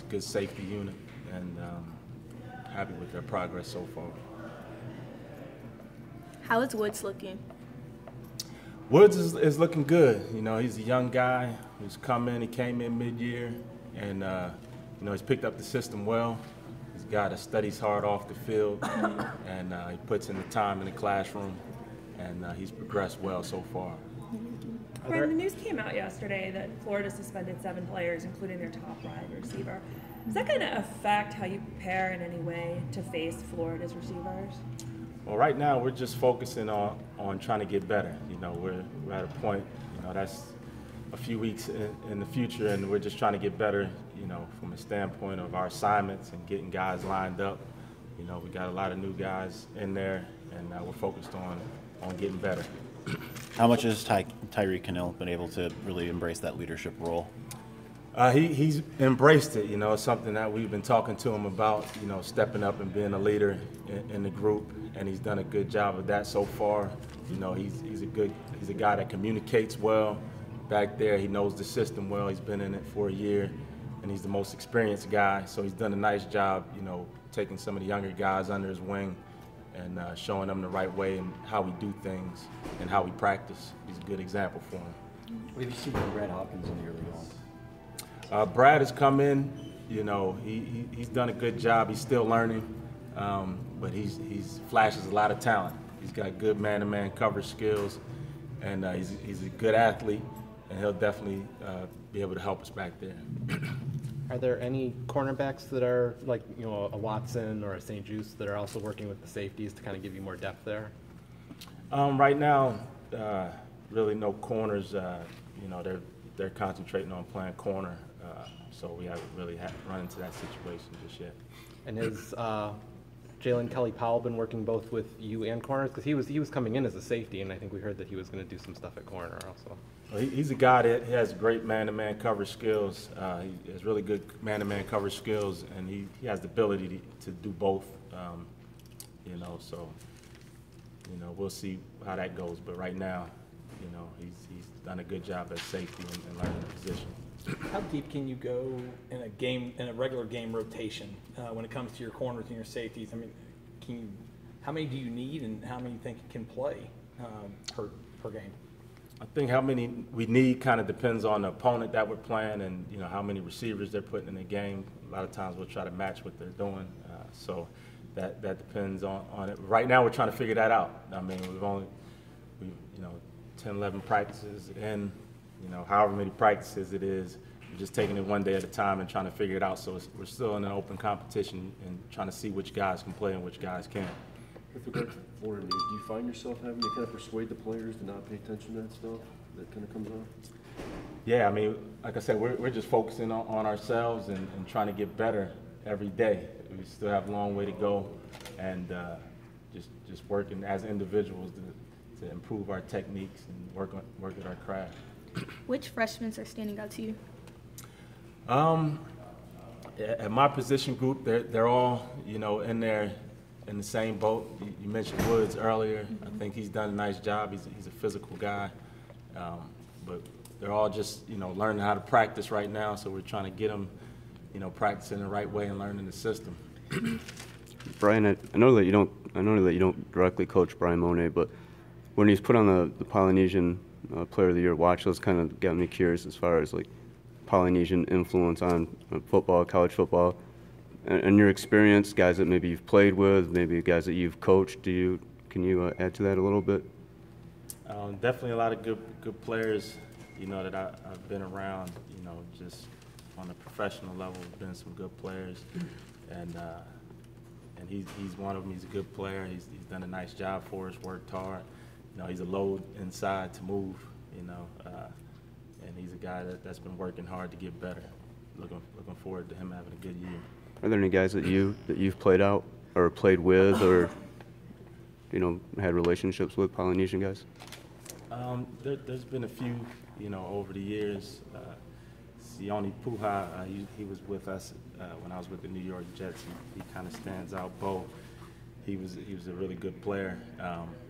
It's a good safety unit, and happy with their progress so far. How is Woods looking? Woods is looking good. You know, he's a young guy who's come in. He came in mid-year, and you know, he's picked up the system well. He's a guy that studies hard off the field, and he puts in the time in the classroom, and he's progressed well so far. Brian, the news came out yesterday that Florida suspended 7 players, including their top wide receiver. Is that going to affect how you prepare in any way to face Florida's receivers? Well, right now we're just focusing on trying to get better. You know, we're at a point, you know, that's a few weeks in the future, and we're just trying to get better, you know, from a standpoint of our assignments and getting guys lined up. You know, we got a lot of new guys in there, and we're focused on getting better. How much has Tyreek Kinnel been able to really embrace that leadership role? He's embraced it. You know, it's something that we've been talking to him about, you know, stepping up and being a leader in the group, and he's done a good job of that so far. You know, he's a guy that communicates well back there. He knows the system well. He's been in it for a year, and he's the most experienced guy. So he's done a nice job, you know, taking some of the younger guys under his wing and showing them the right way and how we do things and how we practice. He's a good example for them. What have you seen from Brad Hopkins in the early on? Brad has come in, you know, he's done a good job. He's still learning, but he's flashes a lot of talent. He's got good man-to-man coverage skills, and he's a good athlete, and he'll definitely be able to help us back there. Are there any cornerbacks that are like, you know, a Watson or a St. Juste that are also working with the safeties to kind of give you more depth there? Right now, really no corners. You know, they're concentrating on playing corner, so we haven't really run into that situation just yet. And has Jalen Kelly-Powell been working both with you and corners? Because he was coming in as a safety, and I think we heard that he was going to do some stuff at corner also. Well, he's a guy that has great man-to-man coverage skills. He has really good man-to-man coverage skills, and he has the ability to do both. You know, so you know, we'll see how that goes. But right now, you know, he's done a good job at safety and learning the position. How deep can you go in a game, in a regular game rotation, when it comes to your corners and your safeties? I mean, how many do you need, and how many you think you can play per game? I think how many we need kind of depends on the opponent that we're playing, and you know how many receivers they're putting in the game. A lot of times we'll try to match what they're doing, so that depends on it. Right now we're trying to figure that out. I mean, we've you know 10, 11 practices in. You know, however many practices it is, we're just taking it one day at a time and trying to figure it out. So we're still in an open competition and trying to see which guys can play and which guys can't. With regard to Florida news, do you find yourself having to kind of persuade the players to not pay attention to that stuff that kind of comes on? Yeah, I mean, like I said, we're just focusing on ourselves and trying to get better every day. We still have a long way to go, and just working as individuals to improve our techniques and work at our craft. Which freshmen are standing out to you? At my position group, they're all, you know, in there in the same boat. You mentioned Woods earlier. I think he's done a nice job. He's a physical guy, but they're all just, you know, learning how to practice right now. So we're trying to get them, you know, practicing the right way and learning the system. Brian, I know that you don't directly coach Brian Monet, but when he's put on the Polynesian Player of the Year watch list, kind of got me curious as far as like Polynesian influence on football, college football, and your experience, guys that maybe you've played with, maybe guys that you've coached. Can you add to that a little bit? Definitely a lot of good players, you know, that I've been around. You know, just on a professional level, been some good players, and he's one of them. He's a good player. He's done a nice job for us. Worked hard. You know, he's a load inside to move. You know, and he's a guy that's been working hard to get better. Looking forward to him having a good year. Are there any guys that you've played out or played with, or you know, had relationships with Polynesian guys? There's been a few, you know, over the years. Sione Puha, he was with us when I was with the New York Jets. He kind of stands out. Bo, he was a really good player.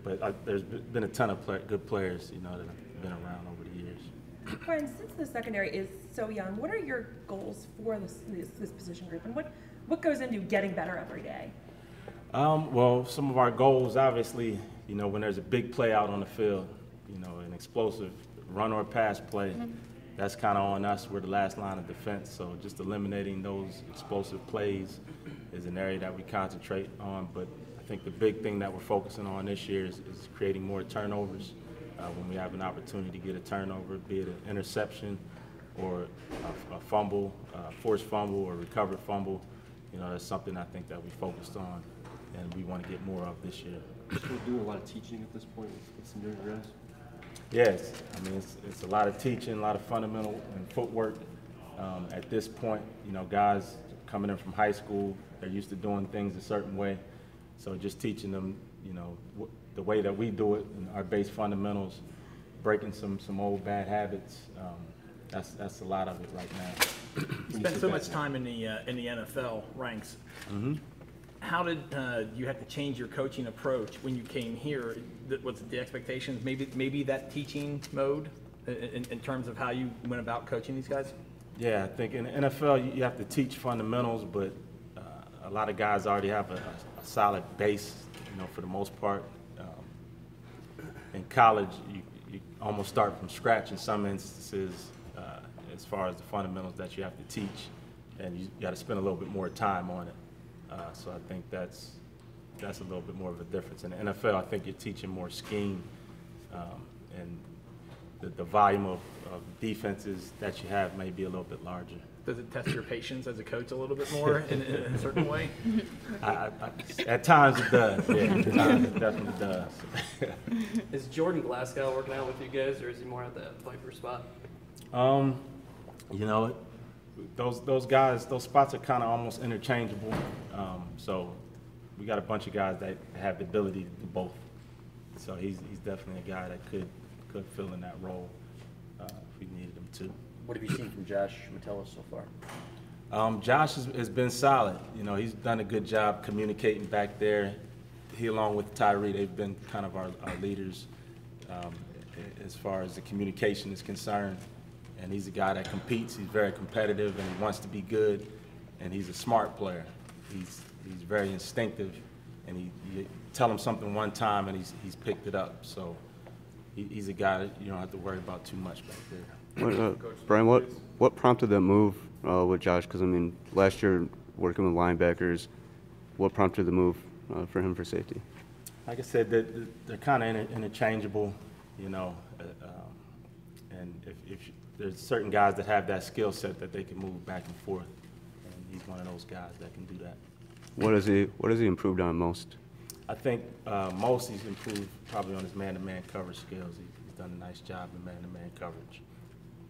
But there's been a ton of good players, you know, that have been around over the years. Brian, since the secondary is so young, what are your goals for this position group, and what goes into getting better every day? Well, some of our goals, obviously, you know, when there's a big play out on the field, you know, an explosive run or pass play, that's kind of on us. We're the last line of defense, so just eliminating those explosive plays is an area that we concentrate on. But I think the big thing that we're focusing on this year is creating more turnovers. When we have an opportunity to get a turnover, be it an interception or a fumble, forced fumble or recovered fumble, you know, that's something I think that we focused on and we want to get more of this year. So we're doing a lot of teaching at this point with some younger guys? Yes, I mean, it's a lot of teaching, a lot of fundamental and footwork. At this point, you know, guys coming in from high school, they're used to doing things a certain way. So just teaching them, you know, the way that we do it and our base fundamentals, breaking some old bad habits, that's a lot of it right now. You spent so much time in the NFL ranks. How did you have to change your coaching approach when you came here? Was it the expectations, maybe that teaching mode in terms of how you went about coaching these guys? Yeah, I think in the NFL you have to teach fundamentals, but a lot of guys already have a solid base, you know, for the most part. In college, you almost start from scratch in some instances as far as the fundamentals that you have to teach, and you got to spend a little bit more time on it. So I think that's a little bit more of a difference. In the NFL, I think you're teaching more scheme, and the volume of defenses that you have may be a little bit larger. Does it test your patience as a coach a little bit more in a certain way? At times it does, yeah. At times it definitely does. Is Jordan Glasgow working out with you guys, or is he more at that Viper spot? You know, those guys, those spots are kind of almost interchangeable. So we got a bunch of guys that have the ability to do both. So he's definitely a guy that could fill in that role if we needed him to. What have you seen from Josh Metellus so far? Josh has been solid. You know, he's done a good job communicating back there. He, along with Tyree, they've been kind of our leaders as far as the communication is concerned. And he's a guy that competes. He's very competitive, and he wants to be good. And he's a smart player. He's very instinctive, and you tell him something one time, and he's picked it up. So he's a guy that you don't have to worry about too much back there. Brian, what prompted that move with Josh? Because I mean, last year working with linebackers, what prompted the move for him for safety? Like I said, they're kind of interchangeable, you know. And if there's certain guys that have that skill set that they can move back and forth, and he's one of those guys that can do that. What has he improved on most? I think most he's improved probably on his man-to-man coverage skills. He's done a nice job in man-to-man coverage.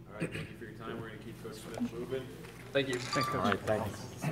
All right, thank you for your time. We're going to keep Coach Smith moving. Thank you. Thanks, Coach. All right, thank you.